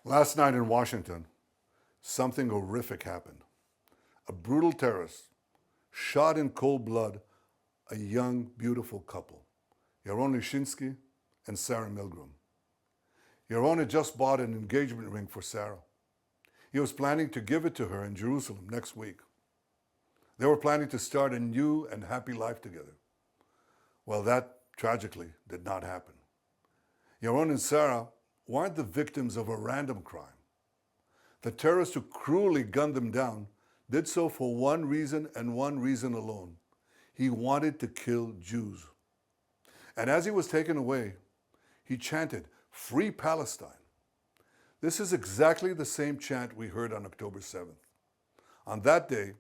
Last night in Washington, something horrific happened. A brutal terrorist shot in cold blood a young, beautiful couple, Yaron Lischinsky and Sarah Milgrim. Yaron had just bought an engagement ring for Sarah. He was planning to give it to her in Jerusalem next week. They were planning to start a new and happy life together. Well, that tragically did not happen. Yaron and Sarah weren't the victims of a random crime. The terrorist who cruelly gunned them down did so for one reason and one reason alone. He wanted to kill Jews. And as he was taken away, he chanted, "Free Palestine." This is exactly the same chant we heard on October 7th. On that day,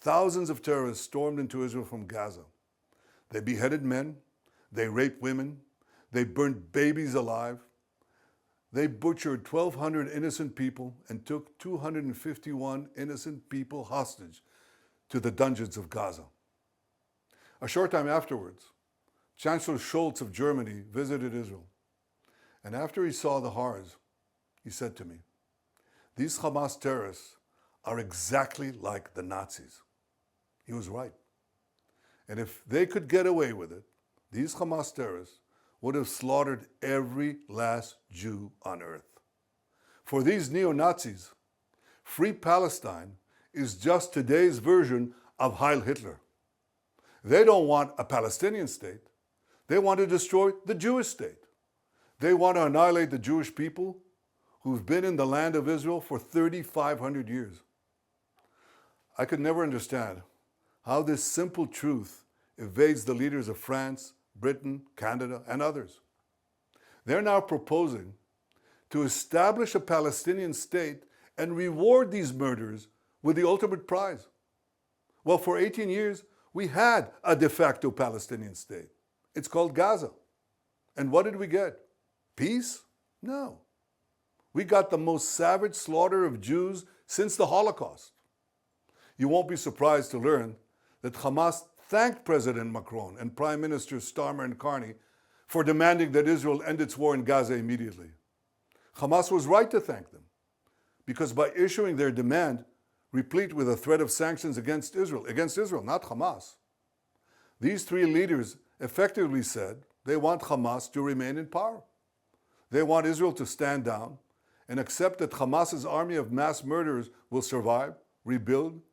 thousands of terrorists stormed into Israel from Gaza. They beheaded men, they raped women, they burned babies alive, they butchered 1,200 innocent people and took 251 innocent people hostage to the dungeons of Gaza. A short time afterwards, Chancellor Scholz of Germany visited Israel. And after he saw the horrors, he said to me, "These Hamas terrorists are exactly like the Nazis." He was right. And if they could get away with it, these Hamas terrorists would have slaughtered every last Jew on earth. For these neo-Nazis, Free Palestine is just today's version of Heil Hitler. They don't want a Palestinian state. They want to destroy the Jewish state. They want to annihilate the Jewish people who've been in the land of Israel for 3,500 years. I could never understand how this simple truth evades the leaders of France, Britain, Canada, and others. They're now proposing to establish a Palestinian state and reward these murderers with the ultimate prize. Well, for 18 years, we had a de facto Palestinian state. It's called Gaza. And what did we get? Peace? No. We got the most savage slaughter of Jews since the Holocaust. You won't be surprised to learn that Hamas thanked President Macron and Prime Minister Starmer and Trudeau for demanding that Israel end its war in Gaza immediately. Hamas was right to thank them, because by issuing their demand, replete with a threat of sanctions against Israel, not Hamas, these three leaders effectively said they want Hamas to remain in power. They want Israel to stand down and accept that Hamas's army of mass murderers will survive, rebuild,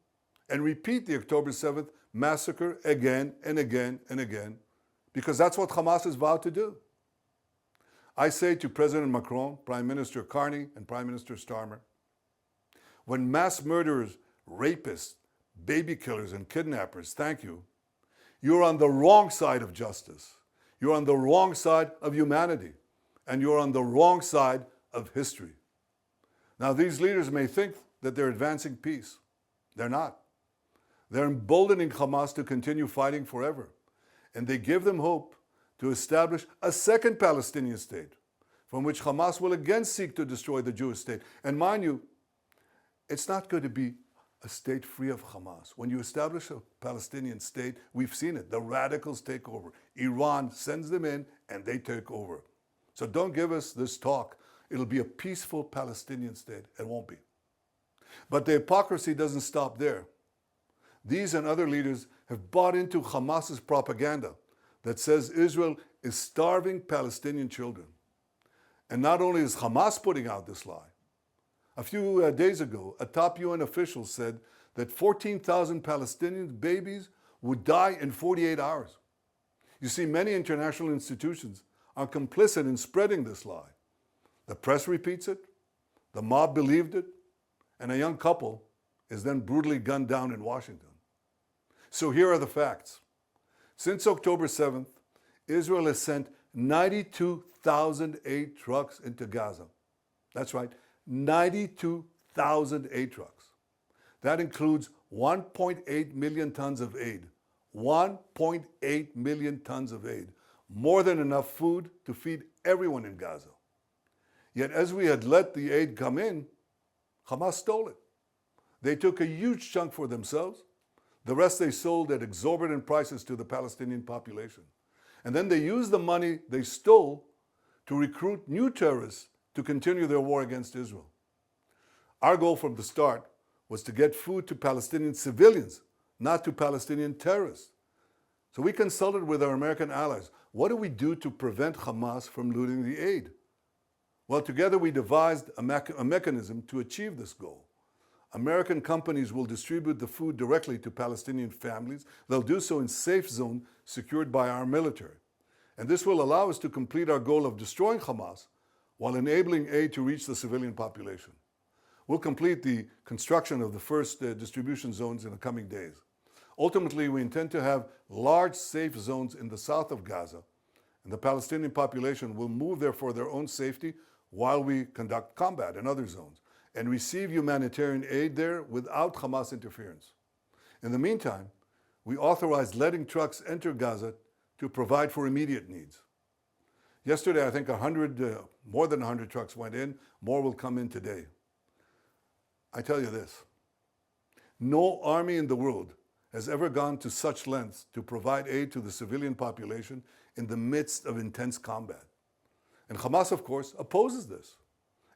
and repeat the October 7th massacre again and again and again, because that's what Hamas has vowed to do. I say to President Macron, Prime Minister Carney, and Prime Minister Starmer, when mass murderers, rapists, baby killers, and kidnappers thank you, you're on the wrong side of justice. You're on the wrong side of humanity, and you're on the wrong side of history. Now, these leaders may think that they're advancing peace. They're not. They're emboldening Hamas to continue fighting forever. And they give them hope to establish a second Palestinian state, from which Hamas will again seek to destroy the Jewish state. And mind you, it's not going to be a state free of Hamas. When you establish a Palestinian state, we've seen it. The radicals take over. Iran sends them in and they take over. So don't give us this talk. It'll be a peaceful Palestinian state. It won't be. But the hypocrisy doesn't stop there. These and other leaders have bought into Hamas's propaganda that says Israel is starving Palestinian children. And not only is Hamas putting out this lie, a few days ago, a top UN official said that 14,000 Palestinian babies would die in 48 hours. You see, many international institutions are complicit in spreading this lie. The press repeats it, the mob believed it, and a young couple is then brutally gunned down in Washington. So here are the facts. Since October 7th, Israel has sent 92,000 aid trucks into Gaza. That's right, 92,000 aid trucks. That includes 1.8 million tons of aid. 1.8 million tons of aid. More than enough food to feed everyone in Gaza. Yet as we had let the aid come in, Hamas stole it. They took a huge chunk for themselves. The rest they sold at exorbitant prices to the Palestinian population. And then they used the money they stole to recruit new terrorists to continue their war against Israel. Our goal from the start was to get food to Palestinian civilians, not to Palestinian terrorists. So we consulted with our American allies. What do we do to prevent Hamas from looting the aid? Well, together we devised a mechanism to achieve this goal. American companies will distribute the food directly to Palestinian families. They'll do so in safe zone secured by our military. And this will allow us to complete our goal of destroying Hamas while enabling aid to reach the civilian population. We'll complete the construction of the first distribution zones in the coming days. Ultimately, we intend to have large safe zones in the south of Gaza, and the Palestinian population will move there for their own safety while we conduct combat in other zones and receive humanitarian aid there without Hamas interference. In the meantime, we authorized letting trucks enter Gaza to provide for immediate needs. Yesterday, I think more than 100 trucks went in. More will come in today. I tell you this, no army in the world has ever gone to such lengths to provide aid to the civilian population in the midst of intense combat. And Hamas, of course, opposes this.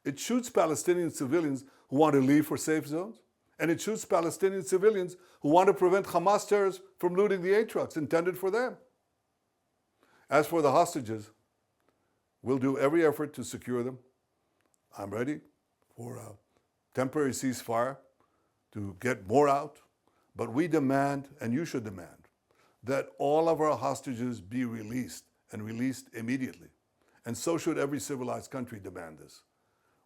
It shoots Palestinian civilians who want to leave for safe zones, and it shoots Palestinian civilians who want to prevent Hamas terrorists from looting the aid trucks intended for them. As for the hostages, we'll do every effort to secure them. I'm ready for a temporary ceasefire to get more out, but we demand, and you should demand, that all of our hostages be released and released immediately. And so should every civilized country demand this.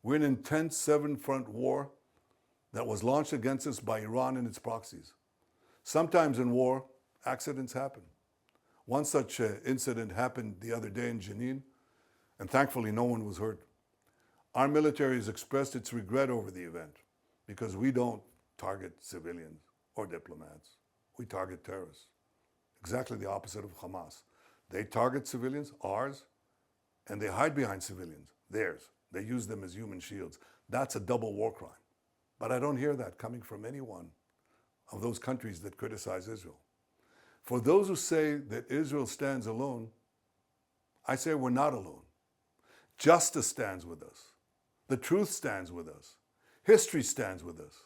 We're in an intense seven-front war that was launched against us by Iran and its proxies. Sometimes in war, accidents happen. One such incident happened the other day in Jenin, and thankfully no one was hurt. Our military has expressed its regret over the event because we don't target civilians or diplomats. We target terrorists. Exactly the opposite of Hamas. They target civilians, ours, and they hide behind civilians, theirs. They use them as human shields. That's a double war crime. But I don't hear that coming from any one of those countries that criticize Israel. For those who say that Israel stands alone, I say we're not alone. Justice stands with us. The truth stands with us. History stands with us.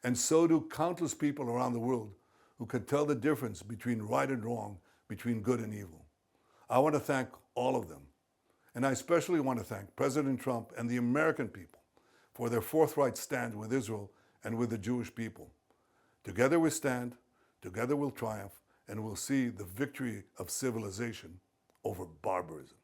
And so do countless people around the world who can tell the difference between right and wrong, between good and evil. I want to thank all of them. And I especially want to thank President Trump and the American people for their forthright stand with Israel and with the Jewish people. Together we stand, together we'll triumph, and we'll see the victory of civilization over barbarism.